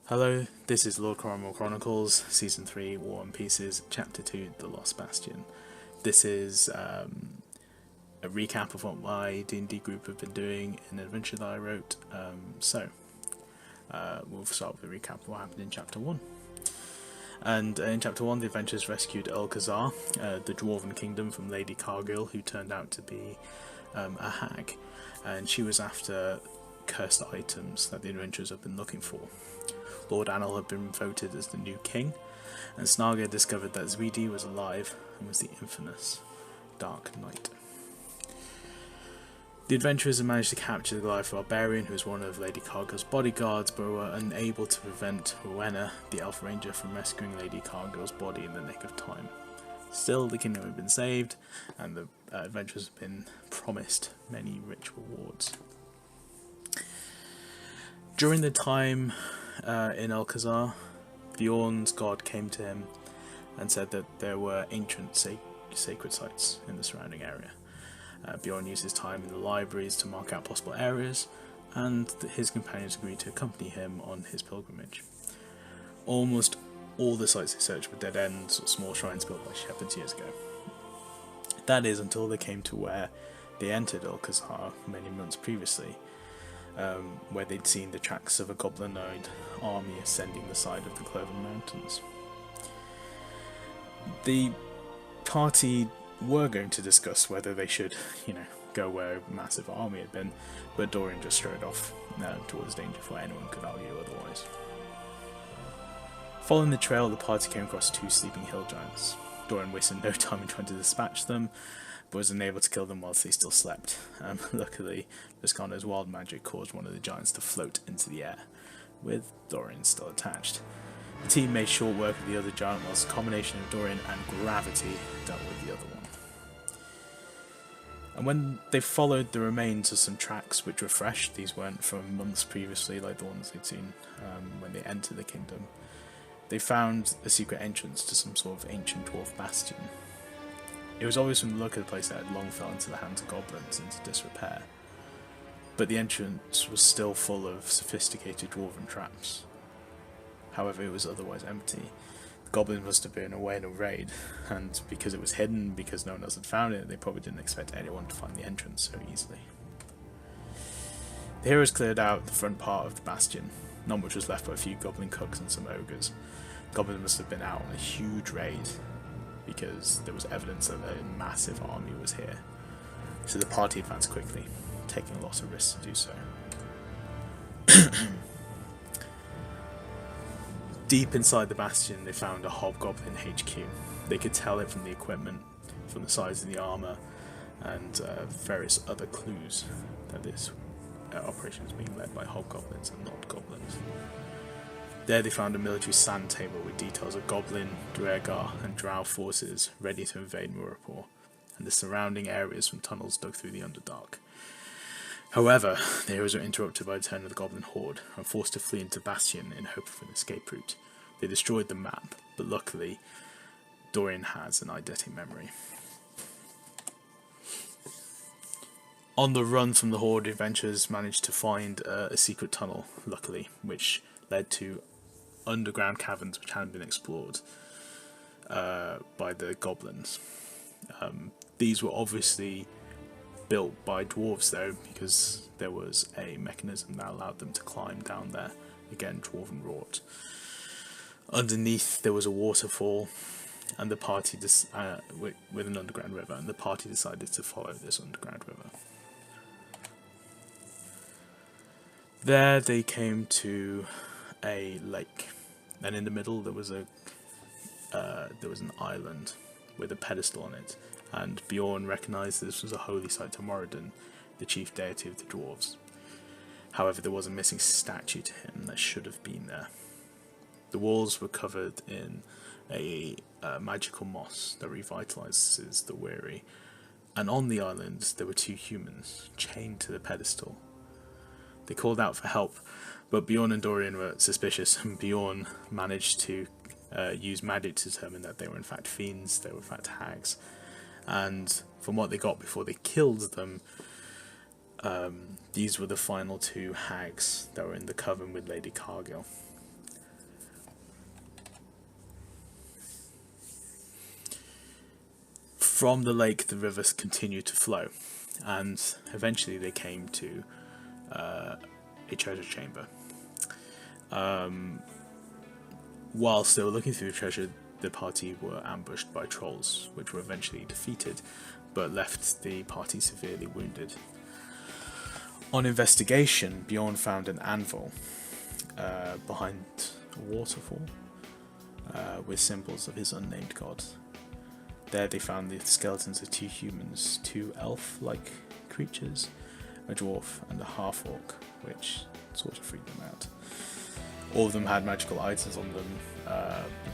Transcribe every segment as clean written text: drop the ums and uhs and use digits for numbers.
Hello, this is Lord Coramoor Chronicles, Season 3, War and Pieces, Chapter 2, The Lost Bastion. This is a recap of what my D&D group have been doing in an adventure that I wrote. We'll start with a recap of what happened in Chapter 1. And in Chapter 1, the adventurers rescued Elkazar, the Dwarven Kingdom, from Lady Cargill, who turned out to be a hag. And she was after cursed items that the adventurers have been looking for. Lord Anil had been voted as the new king, and Snarga discovered that Zwidi was alive and was the infamous Dark Knight. The adventurers had managed to capture the Goliath Barbarian, who was one of Lady Cargill's bodyguards, but were unable to prevent Rowena, the Elf Ranger, from rescuing Lady Cargill's body in the nick of time. Still, the kingdom had been saved, and the adventurers had been promised many rich rewards. During the time in Alcazar, Bjorn's god came to him and said that there were ancient sacred sites in the surrounding area. Bjorn used his time in the libraries to mark out possible areas, and his companions agreed to accompany him on his pilgrimage. Almost all the sites they searched were dead ends or small shrines built by shepherds years ago. That is, until they came to where they entered Alcazar many months previously, where they'd seen the tracks of a goblinoid army ascending the side of the Cloven Mountains. The party were going to discuss whether they should, go where a massive army had been, but Dorian just strode off towards danger before anyone could argue otherwise. Following the trail, the party came across two sleeping hill giants. Dorian wasted no time in trying to dispatch them, but was unable to kill them whilst they still slept. Luckily, Viscondo's wild magic caused one of the giants to float into the air, with Dorian still attached. The team made short work of the other giant, whilst a combination of Dorian and gravity dealt with the other one. And when they followed the remains of some tracks which were fresh, these weren't from months previously like the ones they'd seen when they entered the kingdom, they found a secret entrance to some sort of ancient dwarf bastion. It was obvious from the look of the place that it had long fell into the hands of goblins into disrepair, but the entrance was still full of sophisticated dwarven traps. However, it was otherwise empty. The goblins must have been away in a raid, and because it was hidden, because no one else had found it, they probably didn't expect anyone to find the entrance so easily. The heroes cleared out the front part of the bastion, not much was left but a few goblin cooks and some ogres. The goblins must have been out on a huge raid, because there was evidence that a massive army was here. So the party advanced quickly, taking a lot of risks to do so. Deep inside the bastion, they found a hobgoblin HQ. They could tell it from the equipment, from the size of the armour, and various other clues that this operation was being led by hobgoblins and not goblins. There they found a military sand table with details of Goblin, Duergar and Drow forces ready to invade Murapur, and the surrounding areas from tunnels dug through the Underdark. However, the heroes were interrupted by the turn of the Goblin horde and forced to flee into Bastion in hope of an escape route. They destroyed the map, but luckily, Dorian has an eidetic memory. On the run from the horde, adventurers managed to find a secret tunnel, luckily, which led to underground caverns which hadn't been explored by the goblins. These were obviously built by dwarves though, because there was a mechanism that allowed them to climb down there, again dwarven wrought. Underneath there was a waterfall, and the party with an underground river, and the party decided to follow this underground river. There they came to a lake, and in the middle there was an island with a pedestal on it, and Bjorn recognised this was a holy site to Moradin, the chief deity of the dwarves. However, there was a missing statue to him that should have been there. The walls were covered in a magical moss that revitalises the weary, and on the island there were two humans chained to the pedestal. They called out for help, but Bjorn and Dorian were suspicious, and Bjorn managed to use magic to determine that they were in fact fiends, they were in fact hags. And from what they got before they killed them, these were the final two hags that were in the coven with Lady Cargill. From the lake, the rivers continued to flow, and eventually they came to a treasure chamber. Whilst they were looking through the treasure, the party were ambushed by trolls, which were eventually defeated, but left the party severely wounded. On investigation, Bjorn found an anvil behind a waterfall with symbols of his unnamed god. There they found the skeletons of 2 humans, 2 elf-like creatures, a dwarf and a half-orc, which sort of freaked them out. All of them had magical items on them.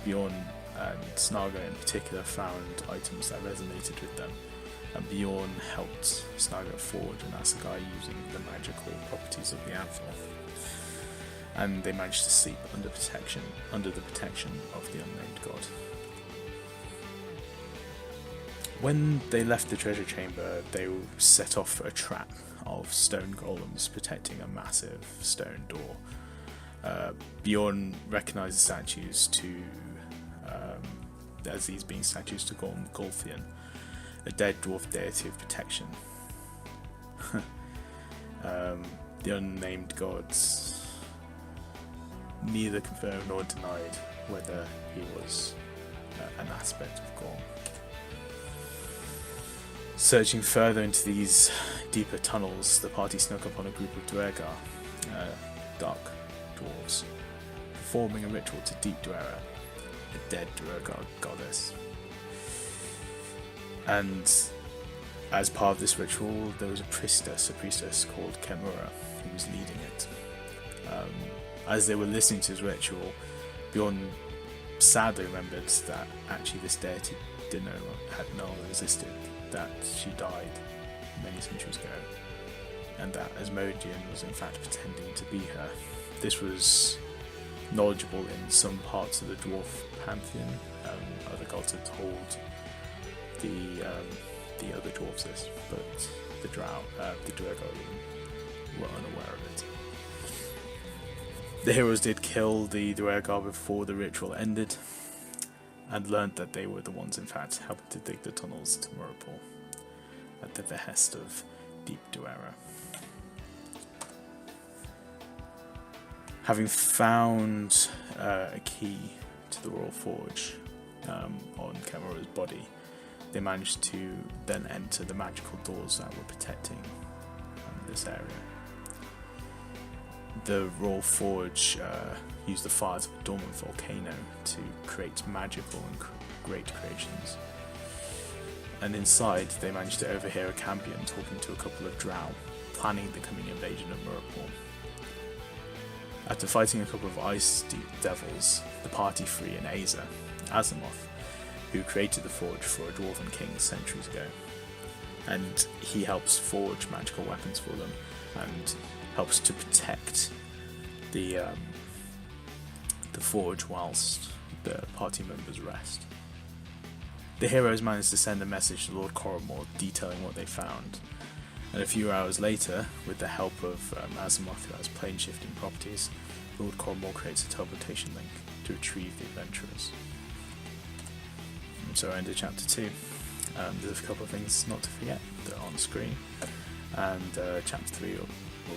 Bjorn and Snaga in particular found items that resonated with them, and Bjorn helped Snaga forge an assegai using the magical properties of the anvil. And they managed to sleep under the protection of the unnamed god. When they left the treasure chamber, they set off a trap of stone golems protecting a massive stone door. Bjorn recognised the statues as these being statues to Golthian, a dead dwarf deity of protection. The unnamed gods neither confirmed nor denied whether he was an aspect of Gorm. Searching further into these deeper tunnels, the party snuck upon a group of Duergar, dark dwarves, performing a ritual to Deep Duerra, a dead Duergar goddess. And as part of this ritual, there was a priestess called Coramoor, who was leading it. As they were listening to his ritual, Bjorn sadly remembered that actually this deity had no longer existed, that she died many centuries ago, and that Asmodean was in fact pretending to be her. This was knowledgeable in some parts of the dwarf pantheon. Other gods had told the other dwarves this, but the Duergar were unaware of it. The heroes did kill the Duergar before the ritual ended, and learnt that they were the ones in fact helping to dig the tunnels to Murapol at the behest of Deep Duerra. Having found a key to the Royal Forge on Coramoor's body, they managed to then enter the magical doors that were protecting this area. The Royal Forge used the fires of a dormant volcano to create magical and great creations. And inside, they managed to overhear a Cambion talking to a couple of drow, planning the coming invasion of Murapol. After fighting a couple of ice devils, the party free an Azimuth, who created the forge for a dwarven king centuries ago. And he helps forge magical weapons for them, and helps to protect the forge whilst the party members rest. The heroes managed to send a message to Lord Coramoor detailing what they found, and a few hours later, with the help of Azimuth, who has plane-shifting properties, Lord Coramoor creates a teleportation link to retrieve the adventurers. And so I ended chapter 2. There's a couple of things not to forget that are on screen, and chapter 3 will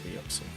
be up soon.